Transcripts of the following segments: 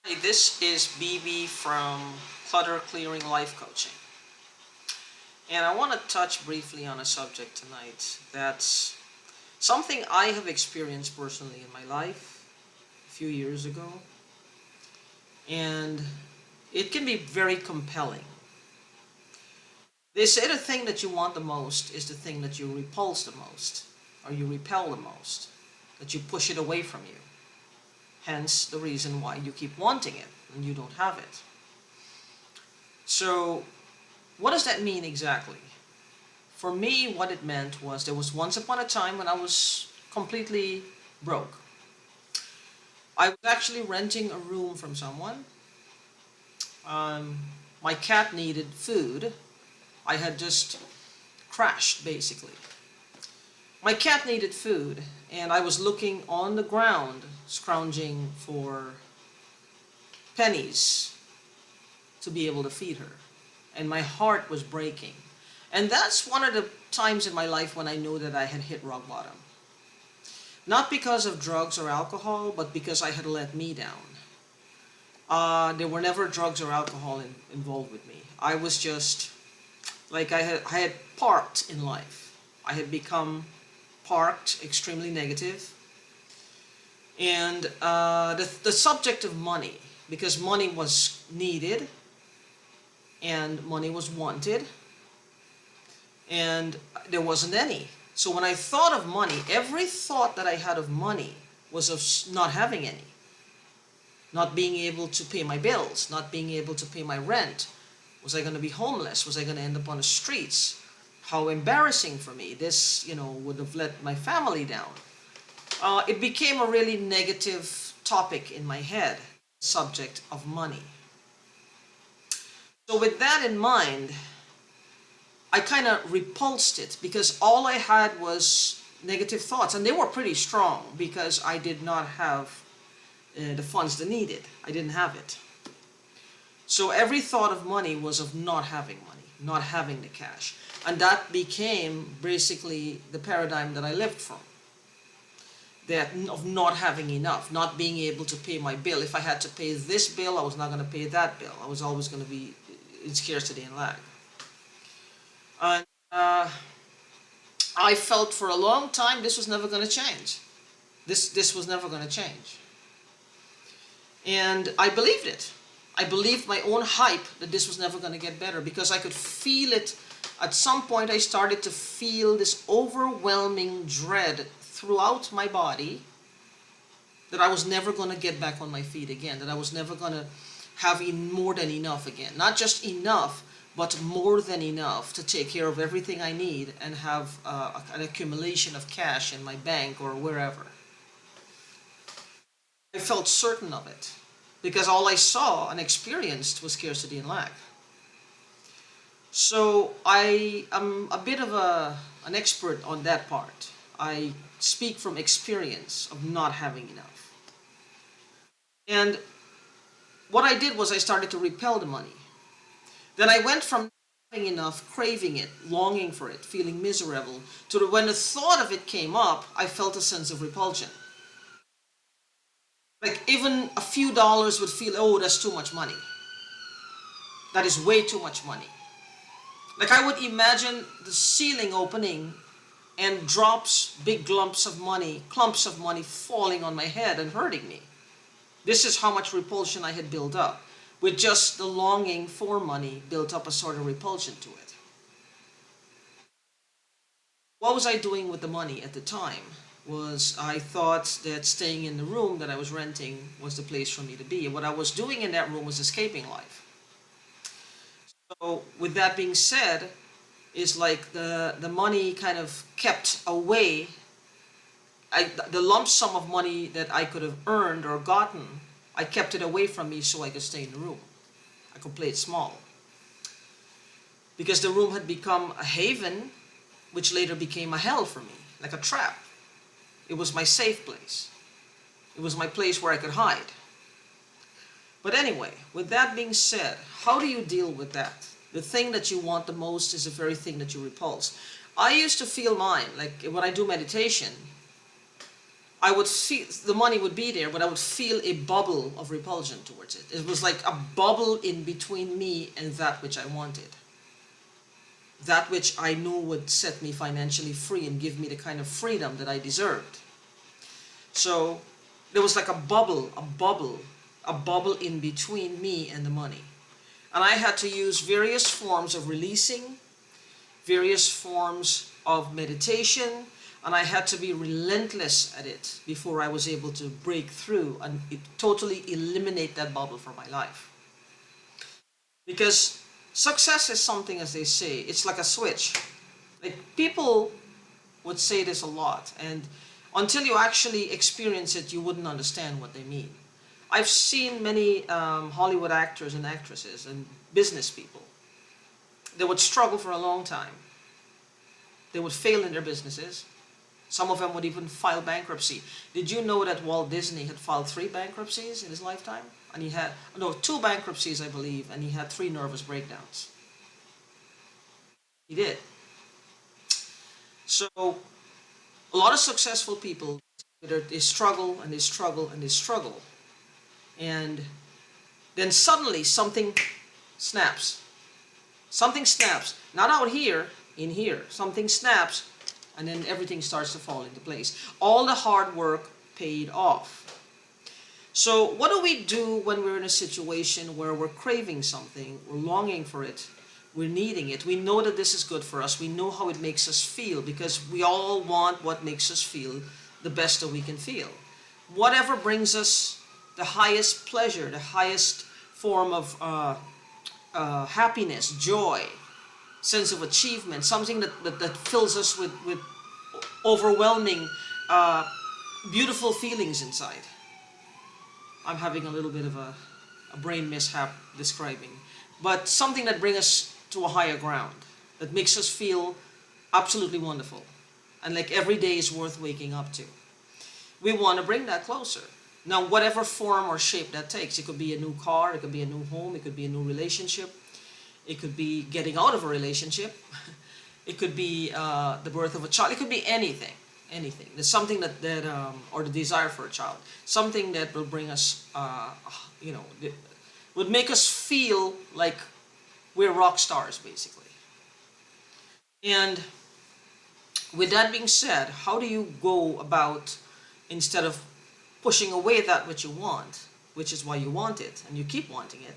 Hi, this is BB from Clutter Clearing Life Coaching. And I want to touch briefly on a subject tonight that's something I have experienced personally in my life a few years ago. And it can be very compelling. They say the thing that you want the most is the thing that you repulse the most, or you repel the most, that you push it away from you. Hence the reason why you keep wanting it and you don't have it. So, what does that mean exactly? For me, what it meant was there was once upon a time when I was completely broke. I was actually renting a room from someone. Um, my cat needed food. I had just crashed, basically. My cat needed food, and I was looking on the ground, scrounging for pennies to be able to feed her. And my heart was breaking. And that's one of the times in my life when I knew that I had hit rock bottom. Not because of drugs or alcohol, but because I had let me down. There were never drugs or alcohol involved with me. I was just like I had parked in life. I had become parked, extremely negative, and the subject of money, because money was needed and money was wanted, and there wasn't any. So when I thought of money, every thought that I had of money was of not having any, not being able to pay my bills, not being able to pay my rent. Was I going to be homeless? Was I going to end up on the streets? How embarrassing for me. This, would have let my family down. It became a really negative topic in my head, subject of money. So with that in mind, I kind of repulsed it because all I had was negative thoughts, and they were pretty strong because I did not have the funds that needed. I didn't have it. So every thought of money was of not having money, not having the cash. And that became basically the paradigm that I lived from. That of not having enough, not being able to pay my bill. If I had to pay this bill, I was not going to pay that bill. I was always going to be in scarcity and lack. And I felt for a long time this was never going to change. This was never going to change. And I believed it. I believed my own hype that this was never going to get better because I could feel it. At some point, I started to feel this overwhelming dread throughout my body that I was never going to get back on my feet again, that I was never going to have more than enough again. Not just enough, but more than enough to take care of everything I need and have an accumulation of cash in my bank or wherever. I felt certain of it because all I saw and experienced was scarcity and lack. So I am a bit of an expert on that part. I speak from experience of not having enough. And what I did was I started to repel the money. Then I went from having enough, craving it, longing for it, feeling miserable, to when the thought of it came up, I felt a sense of repulsion. Like even a few dollars would feel, oh, that's too much money. That is way too much money. Like I would imagine the ceiling opening and drops, big clumps of money falling on my head and hurting me. This is how much repulsion I had built up. With just the longing for money built up a sort of repulsion to it. What was I doing with the money at the time? Was I thought that staying in the room that I was renting was the place for me to be. And what I was doing in that room was escaping life. So with that being said, is like the money kind of kept away. The lump sum of money that I could have earned or gotten, I kept it away from me so I could stay in the room. I could play it small. Because the room had become a haven, which later became a hell for me, like a trap. It was my safe place. It was my place where I could hide. But anyway, with that being said, how do you deal with that? The thing that you want the most is the very thing that you repulse. I used to feel mine, like when I do meditation, I would feel the money would be there, but I would feel a bubble of repulsion towards it. It was like a bubble in between me and that which I wanted, that which I knew would set me financially free and give me the kind of freedom that I deserved. So there was like a bubble in between me and the money. And I had to use various forms of releasing, various forms of meditation, and I had to be relentless at it before I was able to break through and totally eliminate that bubble from my life. Because success is something, as they say, it's like a switch. Like, people would say this a lot, and until you actually experience it, you wouldn't understand what they mean. I've seen many Hollywood actors and actresses and business people. They would struggle for a long time. They would fail in their businesses. Some of them would even file bankruptcy. Did you know that Walt Disney had filed 3 bankruptcies in his lifetime? And he had, no, 2 bankruptcies, I believe, and he had 3 nervous breakdowns. He did. So, a lot of successful people, they struggle and they struggle and they struggle. And then suddenly something snaps. Something snaps. Not out here, in here. Something snaps, and then everything starts to fall into place. All the hard work paid off. So what do we do when we're in a situation where we're craving something, we're longing for it, we're needing it, we know that this is good for us, we know how it makes us feel, because we all want what makes us feel the best that we can feel. Whatever brings us the highest pleasure, the highest form of happiness, joy, sense of achievement, something that fills us with overwhelming, beautiful feelings inside. I'm having a little bit of a brain mishap describing, but something that brings us to a higher ground, that makes us feel absolutely wonderful, and like every day is worth waking up to. We want to bring that closer. Now, whatever form or shape that takes, it could be a new car, it could be a new home, it could be a new relationship, it could be getting out of a relationship, it could be the birth of a child, it could be anything. Anything. There's something or the desire for a child, something that will bring us, would make us feel like we're rock stars, basically. And with that being said, how do you go about, instead of pushing away that which you want, which is why you want it, and you keep wanting it,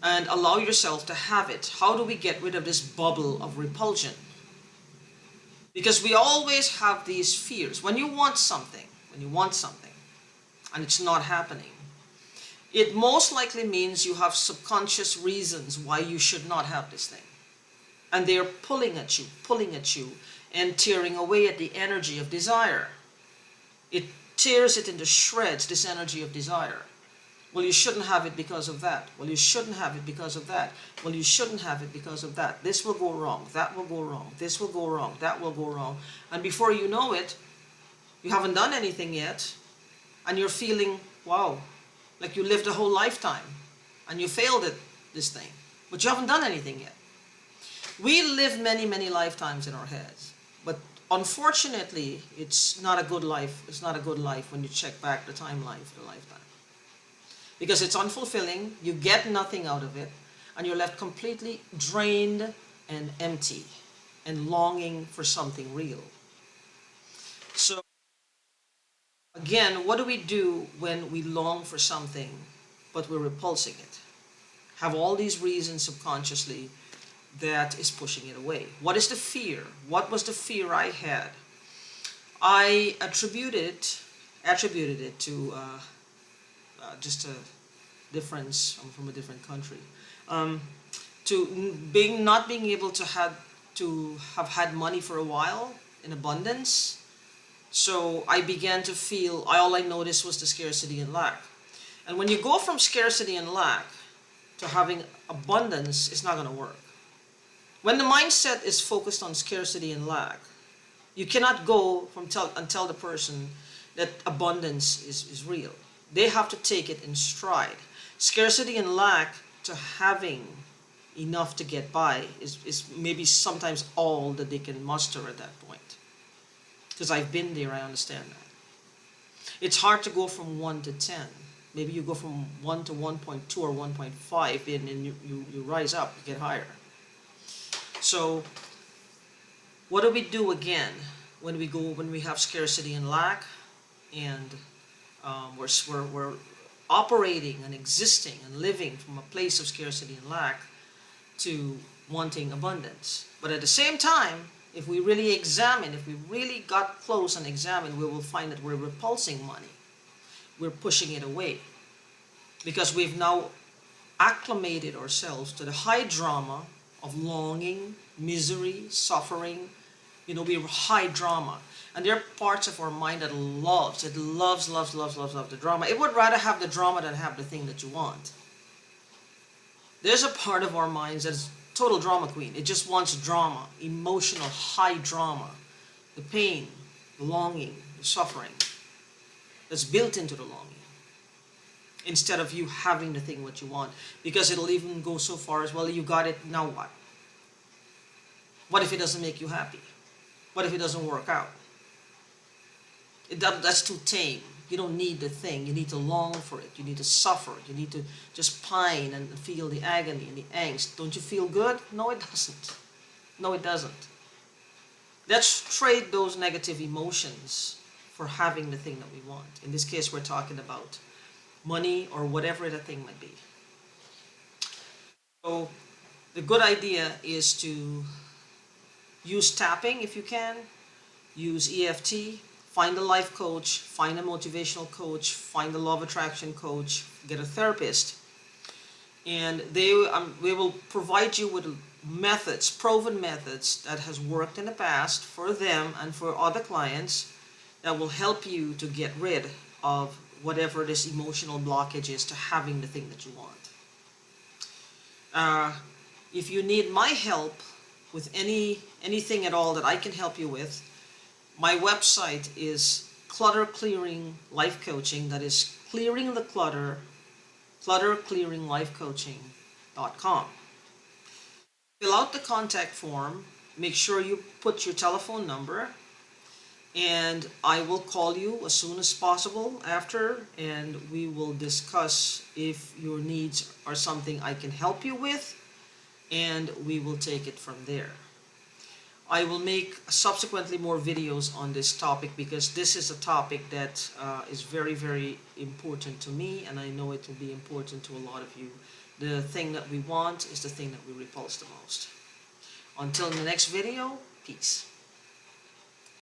and allow yourself to have it? How do we get rid of this bubble of repulsion? Because we always have these fears. When you want something, and it's not happening, it most likely means you have subconscious reasons why you should not have this thing. And they're pulling at you, and tearing away at the energy of desire. It tears it into shreds, this energy of desire. Well, you shouldn't have it because of that. Well, you shouldn't have it because of that. Well, you shouldn't have it because of that. This will go wrong. That will go wrong. This will go wrong. That will go wrong. And before you know it, you haven't done anything yet, and you're feeling, wow, like you lived a whole lifetime, and you failed at this thing, but you haven't done anything yet. We live many, many lifetimes in our heads, but unfortunately, it's not a good life. It's not a good life when you check back the timeline for the lifetime. Because it's unfulfilling, you get nothing out of it, and you're left completely drained and empty and longing for something real. So, again, what do we do when we long for something, but we're repulsing it? Have all these reasons subconsciously that is pushing it away. What is the fear? What was the fear I had? I attributed it to just a difference. I'm from a different country. To not being able to have had money for a while in abundance. So I began to feel, all I noticed was the scarcity and lack. And when you go from scarcity and lack to having abundance, it's not going to work. When the mindset is focused on scarcity and lack, you cannot go and tell the person that abundance is real. They have to take it in stride. Scarcity and lack to having enough to get by is maybe sometimes all that they can muster at that point. Because I've been there, I understand that. It's hard to go from 1 to 10. Maybe you go from 1 to 1.2 or 1.5, and then you rise up, you get higher. So what do we do again when we have scarcity and lack, and we're operating and existing and living from a place of scarcity and lack to wanting abundance. But at the same time, if we really examine, if we really got close and examined, we will find that we're repulsing money. We're pushing it away because we've now acclimated ourselves to the high drama of longing, misery, suffering. We're high drama. And there are parts of our mind that loves the drama. It would rather have the drama than have the thing that you want. There's a part of our minds that's total drama queen. It just wants drama, emotional high drama. The pain, the longing, the suffering that's built into the longing. Instead of you having the thing what you want. Because it'll even go so far as, well, you got it, now what? What if it doesn't make you happy? What if it doesn't work out? That's too tame. You don't need the thing. You need to long for it. You need to suffer. You need to just pine and feel the agony and the angst. Don't you feel good? No, it doesn't. No, it doesn't. Let's trade those negative emotions for having the thing that we want. In this case, we're talking about money or whatever the thing might be. So the good idea is to use tapping if you can, use EFT, find a life coach, find a motivational coach, find a law of attraction coach, get a therapist, and they will provide you with methods, proven methods that has worked in the past for them and for other clients that will help you to get rid of whatever this emotional blockage is to having the thing that you want. If you need my help with anything at all that I can help you with, my website is Clutter Clearing Life Coaching. That is clearing the clutter, clutterclearinglifecoaching.com. Fill out the contact form. Make sure you put your telephone number, and I will call you as soon as possible after, and we will discuss if your needs are something I can help you with, and we will take it from there. I will make subsequently more videos on this topic because this is a topic that is very, very important to me, and I know it will be important to a lot of you. The thing that we want is the thing that we repulse the most. Until the next video, peace.